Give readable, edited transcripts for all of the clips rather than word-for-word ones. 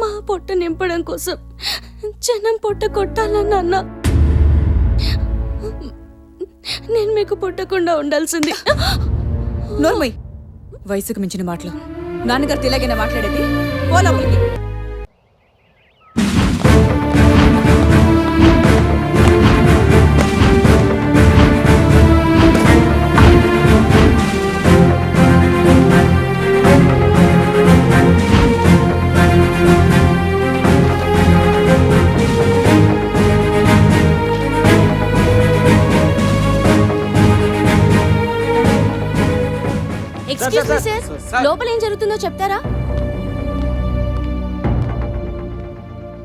మా పొట్ట నింపడం కోసం జనం పొట్ట కొట్టాలన్నా అన్న, నేను మీకు పుట్టకుండా ఉండాల్సింది. నోర్మయ్, వయసుకు మించిన మాటలు. నాన్నగారితో ఇలాగైనా మాట్లాడేది? పోలమ్మకి ఎక్స్క్యూజ్ మీ సార్, లోపల ఏం జరుగుతుందో చెప్తారా?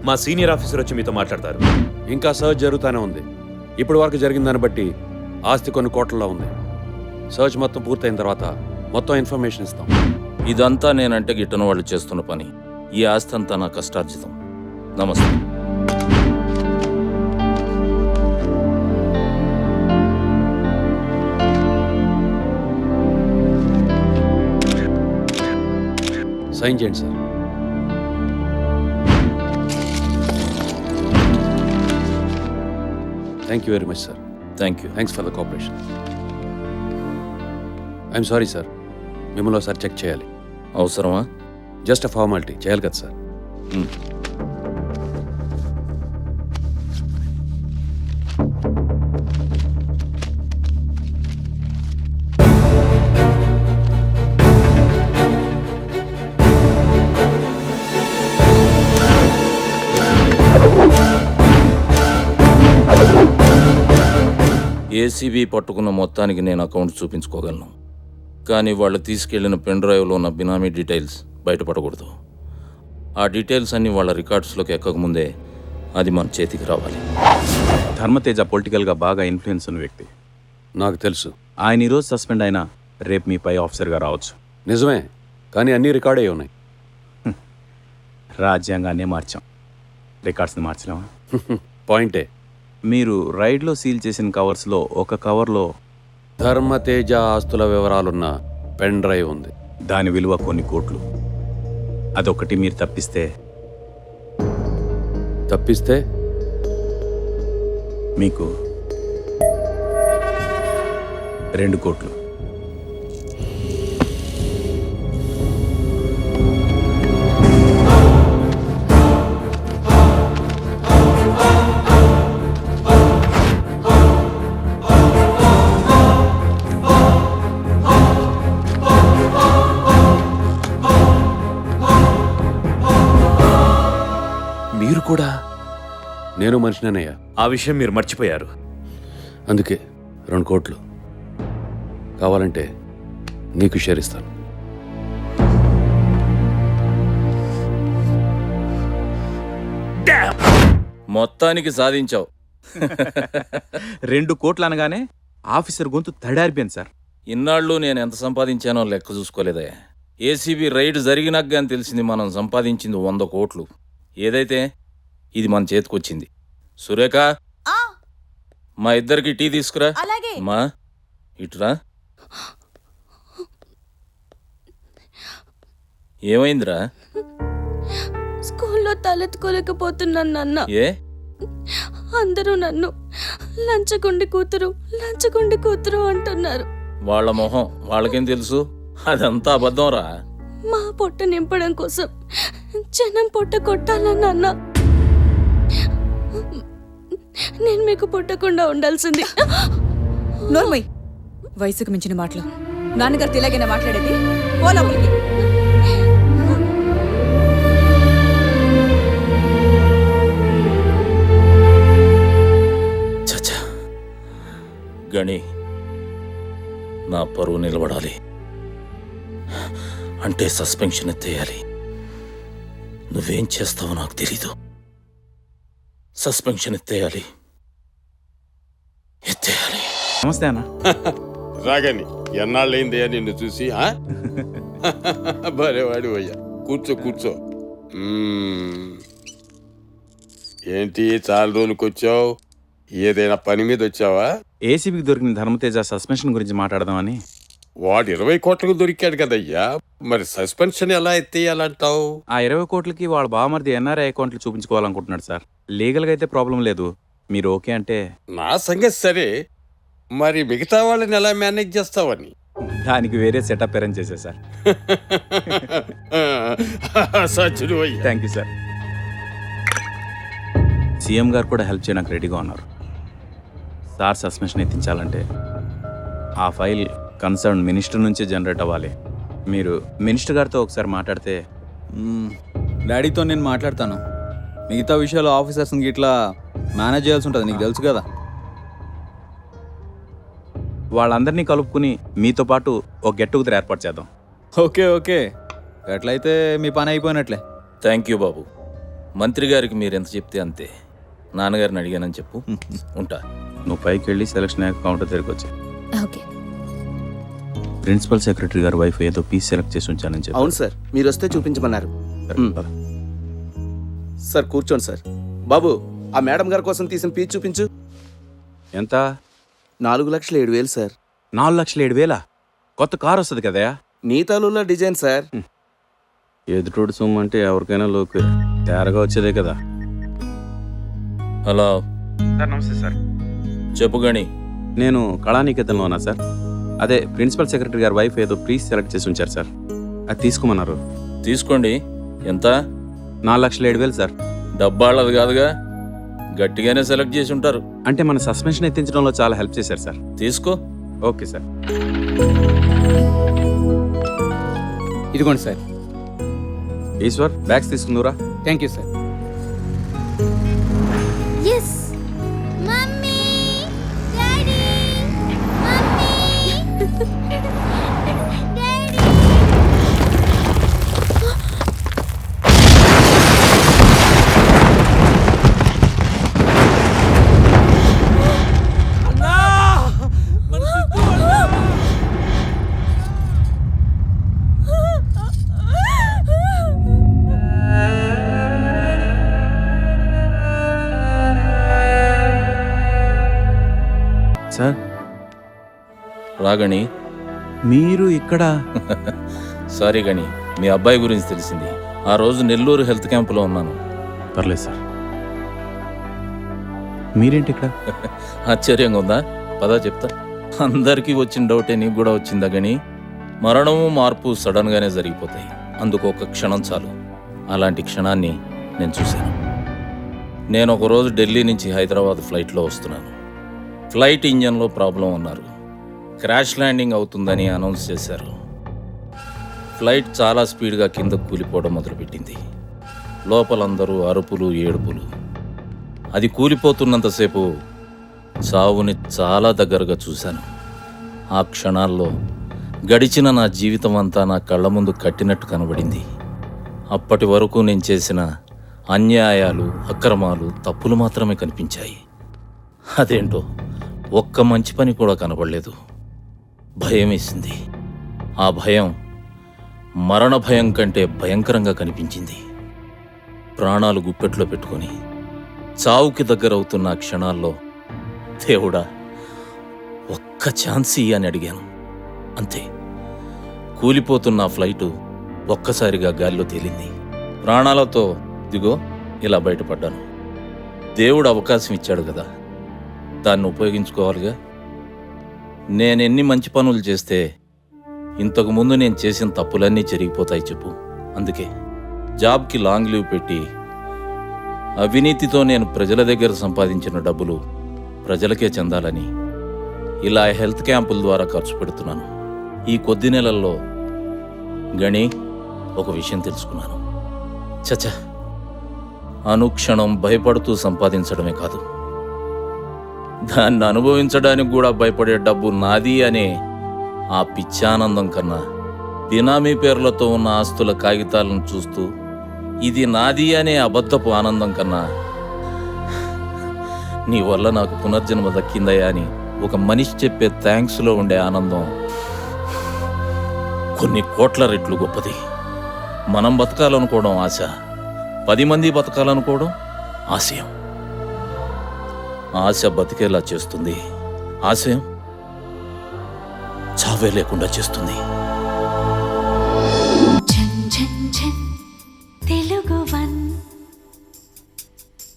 మా సీనియర్ ఆఫీసర్ వచ్చి మీతో మాట్లాడతారు. ఇంకా సర్చ్ జరుగుతూనే ఉంది. ఇప్పుడు వరకు జరిగిన దాన్ని బట్టి ఆస్తి కొన్ని కోట్లలో ఉంది. సర్చ్ మొత్తం పూర్తయిన తర్వాత మొత్తం ఇన్ఫర్మేషన్ ఇస్తాం. ఇదంతా నేనంటే గిట్టన వాళ్ళు చేస్తున్న పని. ఈ ఆస్తి అంతా నా కష్టార్జితం. నమస్తే. సైన్ చేయండి sir. Thank you very much sir. Thank you. Thanks for the cooperation. I'm sorry sir, మిమ్మల్ని ఒకసారి చెక్ చేయాలి. అవసరమా? Just a formality. చేయాలి కదా సార్. ఏసీబీ పట్టుకున్న మొత్తానికి నేను అకౌంట్ చూపించుకోగలను, కానీ వాళ్ళు తీసుకెళ్లిన పెన్ డ్రైవ్లో ఉన్న బినామీ డీటెయిల్స్ బయటపడకూడదు. ఆ డీటెయిల్స్ అన్నీ వాళ్ళ రికార్డ్స్లోకి ఎక్కకముందే అది మన చేతికి రావాలి. ధర్మతేజ పొలిటికల్గా బాగా ఇన్ఫ్లుయెన్స్ ఉన్న వ్యక్తి. నాకు తెలుసు. ఆయన ఈరోజు సస్పెండ్ అయినా రేపు మీ పై ఆఫీసర్గా రావచ్చు. నిజమే, కానీ అన్నీ రికార్డ్ అయ్యి ఉన్నాయి. రాజ్యాంగాన్నే మార్చాం, రికార్డ్స్ని మార్చలేమా? పాయింటే. మీరు రైడ్లో సీల్ చేసిన కవర్స్లో ఒక కవర్లో ధర్మతేజ ఆస్తుల వివరాలున్న పెన్ డ్రైవ్ ఉంది. దాని విలువ కొన్ని కోట్లు. అదొకటి మీరు తప్పిస్తే మీకు 2 కోట్లు. మీరు కూడా? నేను మనిషినేనయ్యా. ఆ విషయం మీరు మర్చిపోయారు. అందుకే 2 కోట్లు కావాలంటే నీకు షేర్ ఇస్తాను. మొత్తానికి సాధించావు. 2 కోట్లు అనగానే ఆఫీసర్ గొంతు తడారిపోయింది సార్. ఇన్నాళ్ళు నేను ఎంత సంపాదించానో లెక్క చూసుకోలేదే. ఏసీబీ రైడ్ జరిగినాక అని తెలిసింది మనం సంపాదించింది 100 కోట్లు. ఏదైతే ఇది మన చేతికొచ్చింది. సురేఖ, మా ఇద్దరికి టీ తీసుకురా. అలాగే. మా ఇటురా. ఏమైందిరా? స్కూల్లో తలెత్తుకోలేకపోతున్నాను నాన్న. ఏ? అందరూ నన్ను లంచగొండి కూతురు అంటున్నారు. వాళ్ళ మొహం వాళ్ళకేం తెలుసు? అదంతా అబద్ధం రా. మా పొట్ట నింపడం కోసం జనం పొట్ట కొట్టాలన్నా అన్న, నేను మీకు పుట్టకుండా ఉండాల్సింది. నోర్మయ్, వయసుకు మించిన మాటలు. నాన్నగారితో ఇలాగైనా మాట్లాడేది? పోలమ్మకి చచ్చా, గణి, నా పరువు నిలబడాలి అంటే సస్పెన్షన్ ఎత్తేయాలి. నువ్వేం చేస్తావో నాకు తెలీదు. సస్పెన్షన్ ఎత్తేయాలి. నమస్తే అన్న. రాగని ఎన్నాళ్ళైందయ్యా నిన్ను చూసి. భలేవాడు అయ్యా. కూర్చో. ఏంటి చాలా రోజులకు వచ్చావు? ఏదైనా పని మీద వచ్చావా? ఏసీబీకి దొరికిన ధర్మతేజ సస్పెన్షన్ గురించి మాట్లాడదామని. వాడు 20 కోట్లకు దొరికాడు కదయ్యా, మరి సస్పెన్షన్ ఎలా ఎత్తేయాలంటావు? ఆ 20 కోట్లకి వాళ్ళ బావమరిది ఎన్ఆర్ఐ అకౌంట్లు చూపించుకోవాలనుకుంటున్నాడు సార్. లీగల్గా అయితే ప్రాబ్లం లేదు, మీరు ఓకే అంటే. నా సంగతి సరే, మరి మిగతా వాళ్ళని ఎలా మేనేజ్ చేస్తావని. దానికి వేరే సెటప్ అరేంజ్ చేసే సార్. సచ్చుడు అయ్యా. Thank you sir. సీఎం గారు కూడా హెల్ప్ చేయడానికి రెడీగా ఉన్నారు. సార్ సస్పెన్షన్ ఎత్తించాలంటే ఆ ఫైల్ కన్సర్న్ మినిస్టర్ నుంచే జనరేట్ అవ్వాలి. మీరు మినిస్టర్ గారితో ఒకసారి మాట్లాడితే. డాడీతో నేను మాట్లాడతాను. మిగతా విషయాలు ఆఫీసర్స్ని ఇట్లా మేనేజ్ చేయాల్సి ఉంటుంది, నీకు తెలుసు కదా. వాళ్ళందరినీ కలుపుకుని మీతో పాటు ఒక గెట్ టుగెదర్ ఏర్పాటు చేద్దాం. ఓకే ఓకే, ఎట్లయితే మీ పని అయిపోయినట్లే. థ్యాంక్ యూ బాబు. మంత్రి గారికి మీరు ఎంత చెప్తే అంతే. నాన్నగారిని అడిగానని చెప్పు. ఉంటా. నువ్వు పైకి వెళ్ళి సెలక్షన్ అయ్యాక కౌంటర్ దగ్గరికి వచ్చి. ఓకే. ప్రిన్సిపల్ సెక్రటరీ గారి వైఫ్ ఏదో పీస్ సెలెక్ట్ చేసి ఉంచానని చెప్పి. అవును సార్, మీరు వస్తే చూపించమన్నారు. సరే, పద. సార్ కూర్చోండి సార్. బాబు, ఆ మేడం గారి కోసం తీసిన పీచ్ చూపించు. ఎంత? 4,07,000 సార్. 4,07,000? కొత్త కార్ వస్తుంది కదా. నీ తాలూలో డిజైన్ సార్. ఎదుటోడు సొమ్ము అంటే ఎవరికైనా లోకు తేరగా వచ్చేదే కదా. హలో సార్ నమస్తే సార్. చెప్పు గణి. నేను కళానికేతన్లో ఉన్నా సార్. అదే ప్రిన్సిపల్ సెక్రటరీ గారి వైఫ్ ఏదో ప్లీజ్ సెలెక్ట్ చేసి ఉంచారు సార్, అది తీసుకోమన్నారు. తీసుకోండి. ఎంత? 4,07,000 సార్. డబ్బాళ్ళది కాదుగా, గట్టిగానే సెలెక్ట్ చేసి ఉంటారు. అంటే మన సస్పెన్షన్ ఎత్తించడంలో చాలా హెల్ప్ చేశారు సార్. తీసుకో. Okay sir. ఇదిగోండి సార్. ఈశ్వర్ బ్యాగ్స్ తీసుకుందురా. Thank you sir. Yes mummy, daddy, mummy, daddy. Sir రాగణి. మీరు ఇక్కడ? సారీ గణి, మీ అబ్బాయి గురించి తెలిసింది. ఆ రోజు నెల్లూరు హెల్త్ క్యాంపులో ఉన్నాను. పర్లేదు సార్. మీరేంటి ఇక్కడ? ఆశ్చర్యంగా ఉందా? పదా చెప్తా. అందరికీ వచ్చిన డౌటే నీకు కూడా వచ్చిందా గణి? మరణము మార్పు సడన్గానే జరిగిపోతాయి, అందుకు ఒక క్షణం చాలు. అలాంటి క్షణాన్ని నేను చూశాను. నేను ఒకరోజు ఢిల్లీ నుంచి హైదరాబాద్ ఫ్లైట్లో వస్తున్నాను. ఫ్లైట్ ఇంజన్లో ప్రాబ్లం అన్నారు. క్రాష్ ల్యాండింగ్ అవుతుందని అనౌన్స్ చేశారు. ఫ్లైట్ చాలా స్పీడ్గా కిందకు కూలిపోవడం మొదలుపెట్టింది. లోపలందరూ అరుపులు, ఏడుపులు. అది కూలిపోతున్నంతసేపు చావుని చాలా దగ్గరగా చూశాను. ఆ క్షణాల్లో గడిచిన నా జీవితం అంతా నా కళ్ళ ముందు కట్టినట్టు కనబడింది. అప్పటి వరకు నేను చేసిన అన్యాయాలు, అక్రమాలు, తప్పులు మాత్రమే కనిపించాయి. అదేంటో ఒక్క మంచి పని కూడా కనబడలేదు. భయం వేసింది. ఆ భయం మరణ భయం కంటే భయంకరంగా కనిపించింది. ప్రాణాలు గుప్పెట్లో పెట్టుకొని చావుకి దగ్గరవుతున్న క్షణాల్లో దేవుడా ఒక్క ఛాన్స్ అని అడిగాను. అంతే. కూలిపోతున్న ఫ్లైటు ఒక్కసారిగా గాలిలో తేలింది. ప్రాణాలతో దిగో ఇలా బయటపడ్డాను. దేవుడు అవకాశం ఇచ్చాడు కదా, దాన్ని ఉపయోగించుకోవాలిగా. నేనెన్ని మంచి పనులు చేస్తే ఇంతకుముందు నేను చేసిన తప్పులన్నీ జరిగిపోతాయి చెప్పు. అందుకే జాబ్కి లాంగ్ లీవ్ పెట్టి అవినీతితో నేను ప్రజల దగ్గర సంపాదించిన డబ్బులు ప్రజలకే చెందాలని ఇలా హెల్త్ క్యాంపుల ద్వారా ఖర్చు పెడుతున్నాను. ఈ కొద్ది నెలల్లో గణి ఒక విషయం తెలుసుకున్నాను. చచ్చా, అనుక్షణం భయపడుతూ సంపాదించడమే కాదు, దాన్ని అనుభవించడానికి కూడా భయపడే డబ్బు నాది అనే ఆ పిచ్చానందం కన్నా, బినామీ పేర్లతో ఉన్న ఆస్తుల కాగితాలను చూస్తూ ఇది నాది అనే అబద్ధపు ఆనందం కన్నా, నీ వల్ల నాకు పునర్జన్మ దక్కిందయ్యా అని ఒక మనిషి చెప్పే థ్యాంక్స్లో ఉండే ఆనందం కొన్ని కోట్ల రెట్లు గొప్పది. మనం బతకాలనుకోవడం ఆశ, 10 మంది బతకాలనుకోవడం ఆశయం. ఆశ బతికేలా చేస్తుంది, ఆశయం చావు చావే లేకుండా చేస్తుంది. తెలుగు 1